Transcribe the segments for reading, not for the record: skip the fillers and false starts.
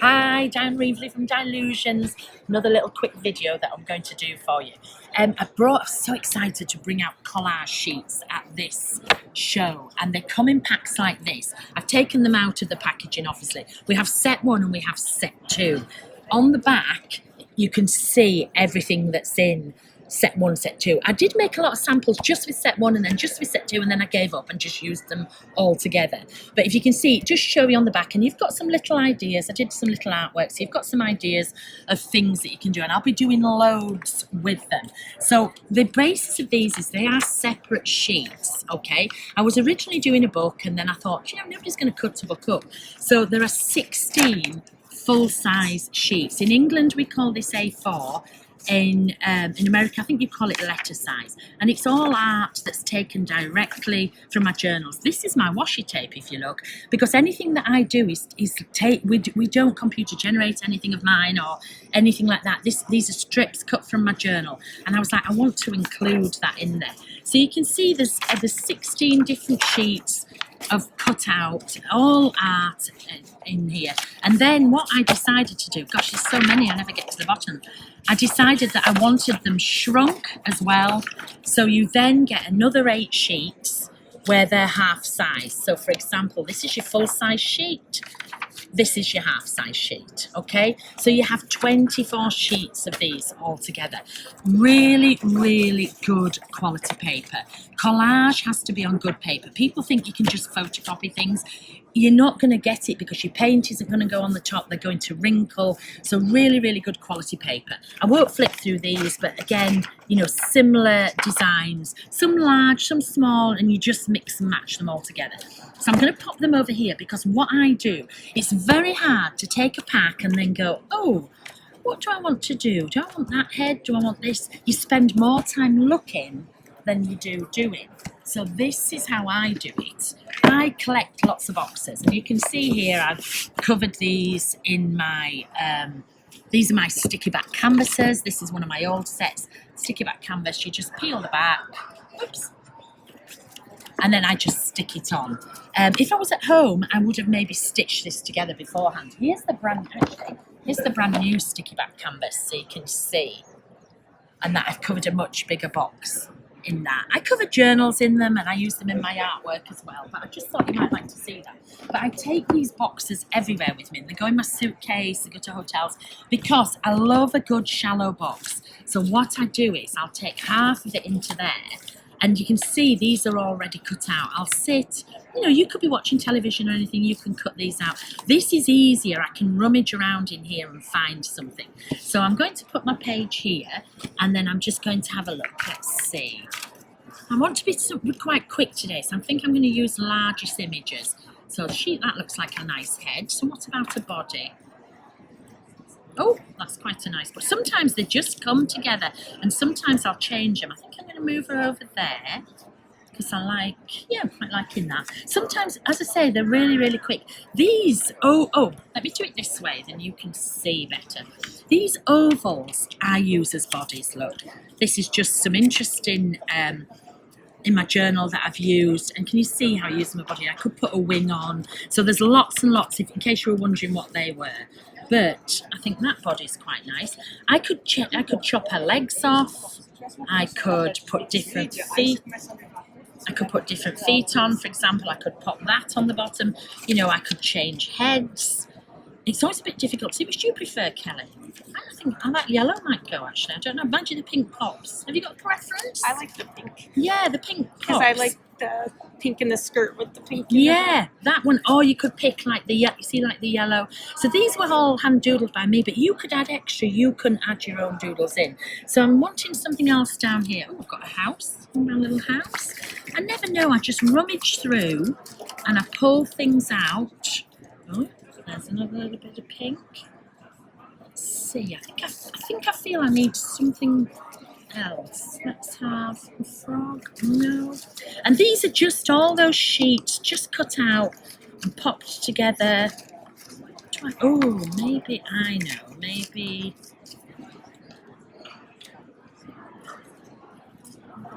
Hi, Dyan Reaveley from Dylusions. Another little quick video that I'm going to do for you. I'm so excited to bring out collage sheets at this show, and they come in packs like this. I've taken them out of the packaging, obviously. We have set 1 and we have set 2. On the back, you can see everything that's in set 1, set 2. I did make a lot of samples just with set 1 and then just with set 2, and then I gave up and just used them all together. But if you can see, just show you on the back, and you've got some little ideas. I did some little artwork, so you've got some ideas of things that you can do, and I'll be doing loads with them. So the basis of these is they are separate sheets, okay? I was originally doing a book, and then I thought, nobody's going to cut a book up. So there are 16 full-size sheets. In England, we call this A4. In America, I think you call it letter size, and it's all art that's taken directly from my journals. This is my washi tape, if you look, because anything that I do is tape. We don't computer generate anything of mine or anything like that. These are strips cut from my journal, and I was like, I want to include that in there. So you can see there's 16 different sheets of cutout, all art in here. And then what I decided to do, gosh, there's so many, I never get to the bottom. I decided that I wanted them shrunk as well. So you then get another 8 sheets where they're half size. So for example, this is your full size sheet. This is your half size sheet, okay? So you have 24 sheets of these all together. Really, really good quality paper. Collage has to be on good paper. People think you can just photocopy things. You're not going to get it because your paint isn't going to go on the top. They're going to wrinkle. So really, really good quality paper. I won't flip through these, but again, similar designs, some large, some small, and you just mix and match them all together. So I'm going to pop them over here because what I do, it's very hard to take a pack and then go, oh, what do I want to do? Do I want that head? Do I want this? You spend more time looking than you do doing. So this is how I do it. I collect lots of boxes, and you can see here I've covered these in my, these are my sticky back canvases. This is one of my old sets, sticky back canvas. You just peel the back, oops, and then I just stick it on. If I was at home, I would have maybe stitched this together beforehand. Here's the brand new sticky back canvas, so you can see, and that I've covered a much bigger box in that. I cover journals in them and I use them in my artwork as well, but I just thought you might like to see that. But I take these boxes everywhere with me. They go in my suitcase, they go to hotels, because I love a good shallow box. So what I do is I'll take half of it into there, and you can see these are already cut out. I'll sit, you could be watching television or anything, you can cut these out. This is easier, I can rummage around in here and find something. So I'm going to put my page here, and then I'm just going to have a look. Let's see. I want to be quite quick today, so I think I'm going to use largest images. So sheet, that looks like a nice head. So what about a body? Oh, that's quite a nice, but sometimes they just come together, and sometimes I'll change them. I think I'm going to move her over there because I quite liking that. Sometimes, as I say, they're really, really quick. These, let me do it this way, then you can see better. These ovals I use as bodies, look. This is just some interesting, in my journal that I've used, and can you see how I use my body? I could put a wing on, so there's lots and lots, in case you were wondering what they were. But I think that body's quite nice. I could chop her legs off. I could put different feet. I could put different feet on. For example, I could pop that on the bottom. I could change heads. It's always a bit difficult. See, which do you prefer, Kelly? I think that yellow might go, actually. I don't know. Imagine the pink pops. Have you got a preference? I like the pink. Yeah, the pink pops. Because I like the pink in the skirt with the pink. Yeah, that one. Or you could pick like the yellow. So these were all hand doodled by me, but you could add extra. You can add your own doodles in. So I'm wanting something else down here. Oh, I've got a house. My little house. I never know. I just rummage through and I pull things out. Oh, there's another little bit of pink. Let's see. I think I feel I need something else. Let's have a frog. No. And these are just all those sheets just cut out and popped together. Maybe I know. Maybe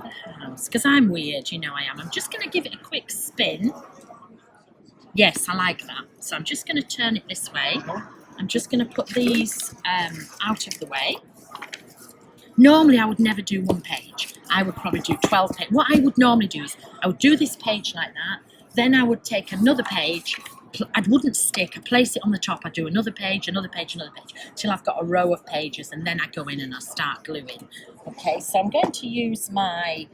the house. Because I'm weird, I am. I'm just going to give it a quick spin. Yes, I like that. So I'm just going to turn it this way. I'm just going to put these out of the way. Normally, I would never do one page. I would probably do 12 pages. What I would normally do is I would do this page like that. Then I would take another page. I wouldn't stick. I place it on the top. I do another page, another page, another page, till I've got a row of pages, and then I go in and I start gluing. Okay, so I'm going to use my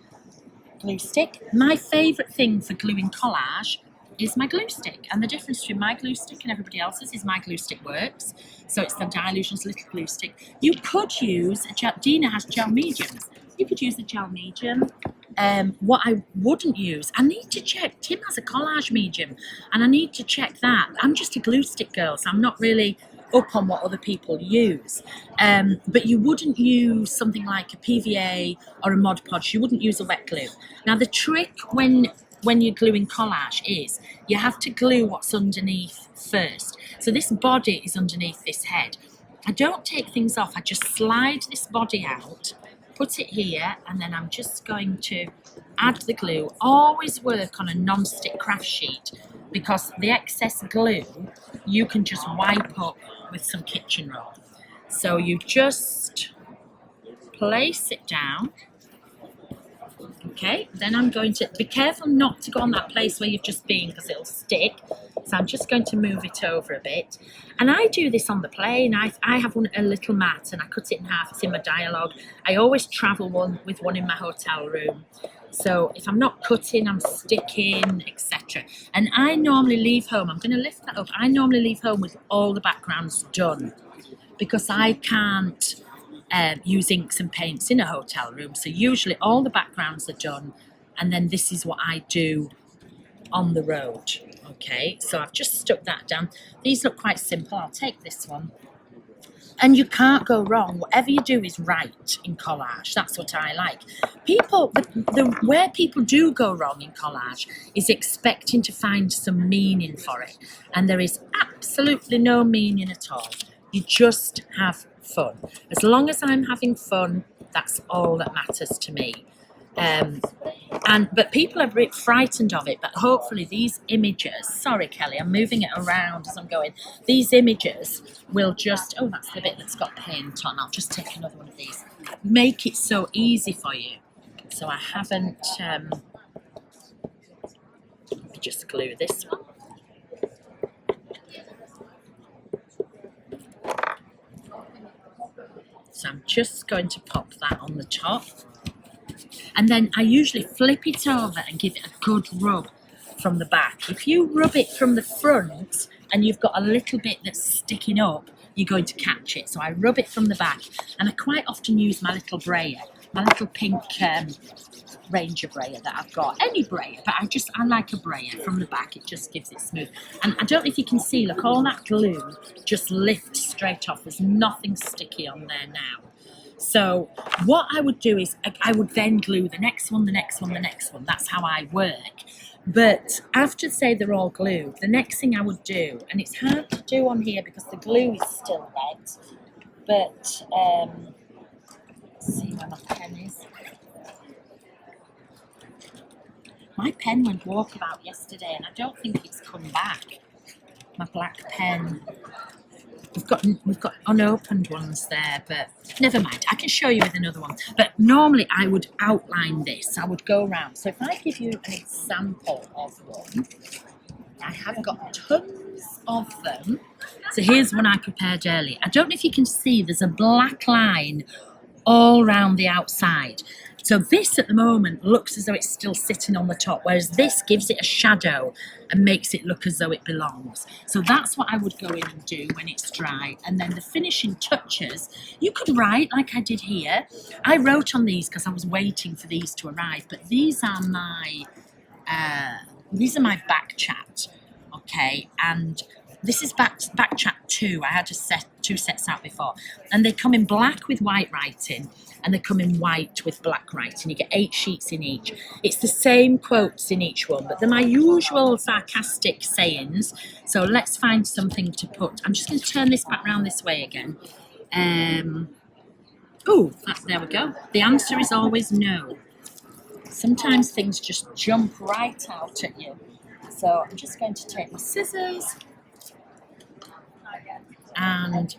glue stick. My favourite thing for gluing collage is my glue stick, and the difference between my glue stick and everybody else's is my glue stick works. So it's the Dylusions little glue stick. You could use a gel. Dina has gel mediums. You could use a gel medium. What I wouldn't use, I need to check. Tim has a collage medium, and I need to check that. I'm just a glue stick girl, so I'm not really up on what other people use. But you wouldn't use something like a PVA or a Mod Podge. You wouldn't use a wet glue. Now the trick when you're gluing collage is you have to glue what's underneath first. So this body is underneath this head. I don't take things off. I just slide this body out, put it here, and then I'm just going to add the glue. Always work on a non-stick craft sheet, because the excess glue you can just wipe up with some kitchen roll. So you just place it down. Okay, then I'm going to be careful not to go on that place where you've just been, because it'll stick. So I'm just going to move it over a bit. And I do this on the plane. I have a little mat and I cut it in half. It's in my dialogue. I always travel with one in my hotel room. So if I'm not cutting, I'm sticking, etc. And I normally leave home, I'm going to lift that up. I normally leave home with all the backgrounds done, because I can't use inks and paints in a hotel room. So usually all the backgrounds are done, and then this is what I do on the road. Okay, so I've just stuck that down. These look quite simple. I'll take this one. And you can't go wrong. Whatever you do is right in collage. That's what I like. Where people do go wrong in collage is expecting to find some meaning for it. And there is absolutely no meaning at all. You just have fun. As long as I'm having fun, that's all that matters to me. But people are a bit frightened of it, but hopefully these images, sorry Kelly, I'm moving it around as I'm going, these images will just, oh, that's the bit that's got paint on, I'll just take another one of these, make it so easy for you. So I haven't, let me just glue this one. So I'm just going to pop that on the top. And then I usually flip it over and give it a good rub from the back. If you rub it from the front and you've got a little bit that's sticking up, you're going to catch it. So I rub it from the back, and I quite often use my little brayer, my little pink Ranger brayer that I've got. Any brayer, but I like a brayer from the back. It just gives it smooth. And I don't know if you can see, look, all that glue just lifts straight off. There's nothing sticky on there now. So what I would do is I would then glue the next one, the next one, the next one. That's how I work. But after, say, they're all glued, the next thing I would do, and it's hard to do on here because the glue is still wet, but let's see where my pen is. My pen went walkabout yesterday and I don't think it's come back. My black pen. We've got unopened ones there, but never mind. I can show you with another one. But normally I would outline this. I would go around. So if I give you an example of one, I have got tons of them. So here's one I prepared earlier. I don't know if you can see, there's a black line all around the outside. So this at the moment looks as though it's still sitting on the top, whereas this gives it a shadow and makes it look as though it belongs. So that's what I would go in and do when it's dry. And then the finishing touches, you could write like I did here. I wrote on these because I was waiting for these to arrive, but these are my back chat, okay? And this is back chat 2. I had two sets out before, and they come in black with white writing, and they come in white with black writing. You get 8 sheets in each. It's the same quotes in each one, but they're my usual sarcastic sayings. So let's find something to put. I'm just going to turn this back round this way again. There we go. The answer is always no. Sometimes things just jump right out at you. So I'm just going to take my scissors and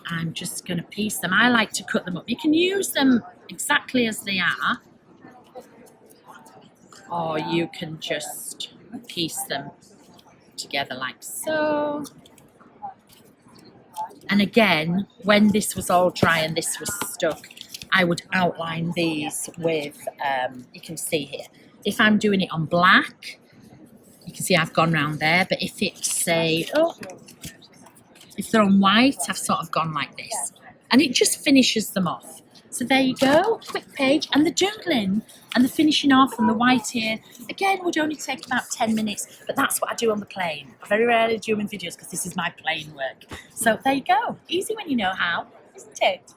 I'm just going to piece them. I like to cut them up. You can use them exactly as they are, or you can just piece them together like so. And again, when this was all dry and this was stuck, I would outline these with, you can see here, if I'm doing it on black, you can see I've gone round there, but if it's, say, if they're on white, I've sort of gone like this. And it just finishes them off. So there you go, quick page. And the doodling and the finishing off and the white here, again, would only take about 10 minutes, but that's what I do on the plane. I very rarely do them in videos because this is my plane work. So there you go, easy when you know how, isn't it?